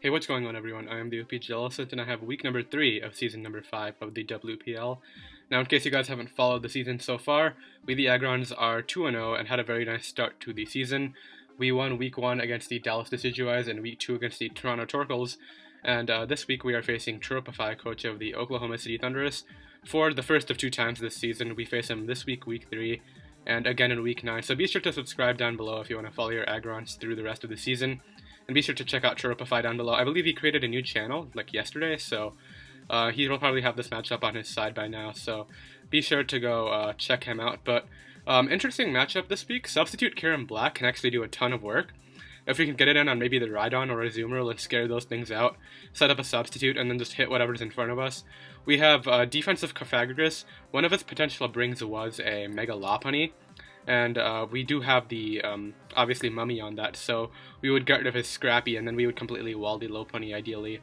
Hey, what's going on, everyone? I am the OPJellicent, and I have week number 3 of season number 5 of the WPL. Now, in case you guys haven't followed the season so far, we the Aggrons are 2-0 and had a very nice start to the season. We won week 1 against the Dallas Decidueyes and week 2 against the Toronto Torkoals, and this week we are facing Kyurem-black, coach of the Oklahoma City Thundurus. For the first of 2 times this season, we face him this week, week 3, and again in week 9. So be sure to subscribe down below if you want to follow your Aggrons through the rest of the season. And be sure to check out Kyurem-black down below. I believe he created a new channel, like yesterday, so he will probably have this matchup on his side by now, so be sure to go check him out. But interesting matchup this week. Substitute kyurem-black can actually do a ton of work. If we can get it in on maybe the Rhydon or a Zoomerl and scare those things out, set up a substitute, and then just hit whatever's in front of us. We have defensive Aggrons. One of its potential brings was a Mega Lopunny. And we do have the, obviously, Mummy on that, so we would get rid of his Scrappy, and then we would completely wall the Lopunny, ideally.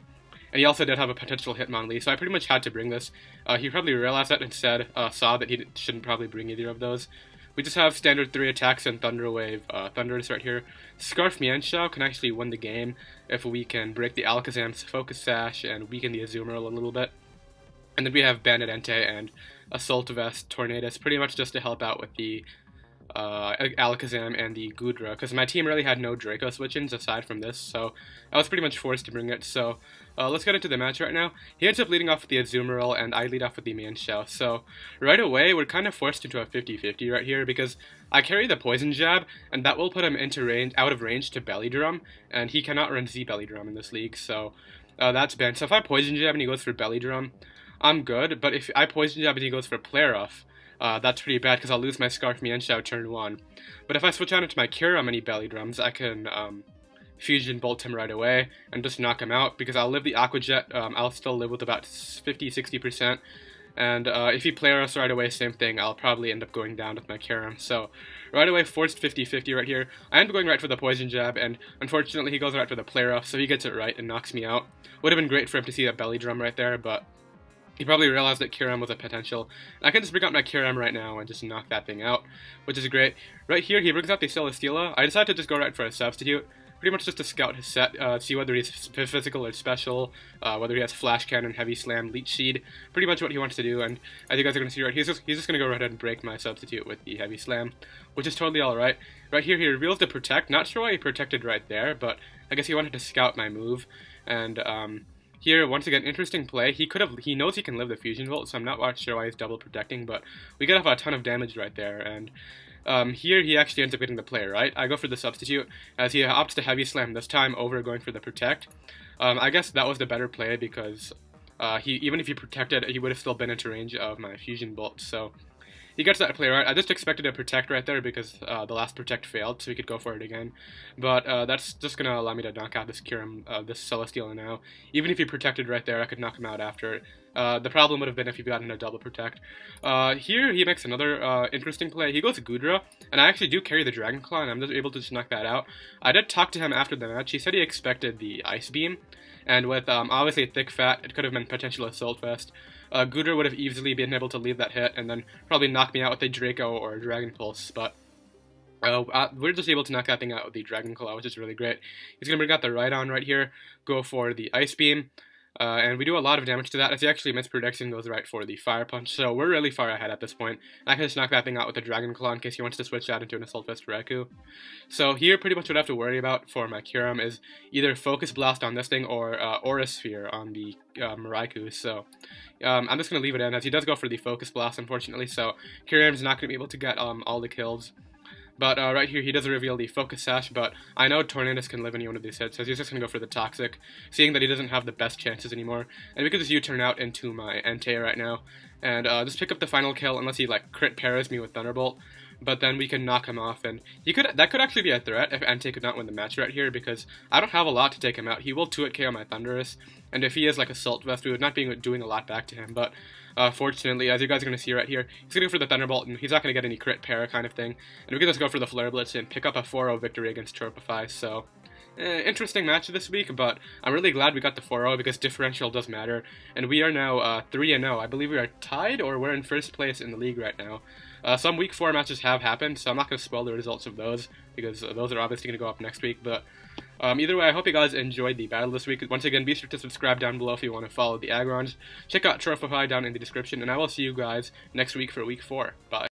And he also did have a potential Hitmonlee, so I pretty much had to bring this. He probably realized that and said, saw that he shouldn't probably bring either of those. We just have standard 3 attacks and Thunder Wave Thundurus right here. Scarf Mienshao can actually win the game if we can break the Alakazam's Focus Sash and weaken the Azumarill a little bit. And then we have Bandit Entei and Assault Vest Tornadus, pretty much just to help out with the Alakazam and the Goodra, because my team really had no Draco switch-ins aside from this, so I was pretty much forced to bring it. So let's get into the match right now. He ends up leading off with the Azumarill, and I lead off with the Mienshao. So right away, we're kind of forced into a 50-50 right here, because I carry the Poison Jab, and that will put him into range, out of range to Belly Drum, and he cannot run Z Belly Drum in this league, so that's banned. So if I Poison Jab and he goes for Belly Drum, I'm good, but if I Poison Jab and he goes for Flare Off, that's pretty bad because I'll lose my Scarf Mienshao turn 1. But if I switch on into my Kyurem and he Belly Drums, I can Fusion Bolt him right away and just knock him out because I'll live the Aqua Jet. I'll still live with about 50-60%. And if he Flare Offs right away, same thing. I'll probably end up going down with my Kyurem. So right away, forced 50-50 right here. I end up going right for the Poison Jab, and unfortunately he goes right for the Flare Off, so he gets it right and knocks me out. Would have been great for him to see a Belly Drum right there, but he probably realized that Kyurem was a potential. I can just bring out my Kyurem right now and just knock that thing out, which is great. Right here, he brings out the Celesteela. I decided to just go right for a substitute, pretty much just to scout his set, see whether he's physical or special, whether he has Flash Cannon, Heavy Slam, Leech Seed, pretty much what he wants to do. And as you guys are going to see right, he's just going to go right ahead and break my substitute with the Heavy Slam, which is totally alright. Right here, he reveals the Protect. Not sure why he protected right there, but I guess he wanted to scout my move. And here, once again, interesting play. He knows he can live the Fusion Volt, so I'm not sure why he's double protecting, but we get off a ton of damage right there, and here he actually ends up getting the play, right? I go for the substitute, as he opts to Heavy Slam this time over going for the Protect. I guess that was the better play, because even if he protected, he would have still been into range of my Fusion Bolt, so he gets that play right. I just expected a Protect right there because the last Protect failed, so he could go for it again. But that's just going to allow me to knock out this this Celesteela now. Even if he protected right there, I could knock him out after it. The problem would have been if he got in a double Protect. Here, he makes another interesting play. He goes Goodra, and I actually do carry the Dragon Claw, and I'm just able to just knock that out. I did talk to him after the match. He said he expected the Ice Beam, and with obviously Thick Fat, it could have been potential Assault Vest. Goodra would have easily been able to leave that hit and then probably knock me out with a Draco or a Dragon Pulse, but we're just able to knock that thing out with the Dragon Claw, which is really great. He's going to bring out the Rhydon right here, go for the Ice Beam, and we do a lot of damage to that, as he actually mispredicts and goes right for the Fire Punch, so we're really far ahead at this point. I can just knock that thing out with the Dragon Claw in case he wants to switch that into an Assault Vest Raikou. So here, pretty much what I have to worry about for my Kyurem is either Focus Blast on this thing or Aura Sphere on the Raikou, so I'm just going to leave it in, as he does go for the Focus Blast, unfortunately, so Kyurem's not going to be able to get all the kills. But right here, he does reveal the Focus Sash, but I know Tornadus can live any one of these hits, so he's just going to go for the Toxic, seeing that he doesn't have the best chances anymore. And we could just U-turn out into my Entei right now, and just pick up the final kill, unless he, like, crit paras me with Thunderbolt. But then we can knock him off, and that could actually be a threat if Entei could not win the match right here, because I don't have a lot to take him out. He will 2-hit KO my Thundurus, and if he is like Assault Vest, we would not be doing a lot back to him, but fortunately, as you guys are going to see right here, he's going to go for the Thunderbolt, and he's not going to get any crit para kind of thing, and we can just go for the Flare Blitz and pick up a 4-0 victory against Kyurem-black, so interesting match this week, but I'm really glad we got the 4-0 because differential does matter, and we are now 3-0. I believe we are tied, or we're in first place in the league right now. Some week 4 matches have happened, so I'm not going to spoil the results of those. because those are obviously going to go up next week. But either way, I hope you guys enjoyed the battle this week. Once again, be sure to subscribe down below if you want to follow the Aggrons. Check out Trophy High down in the description, and I will see you guys next week for week 4. Bye.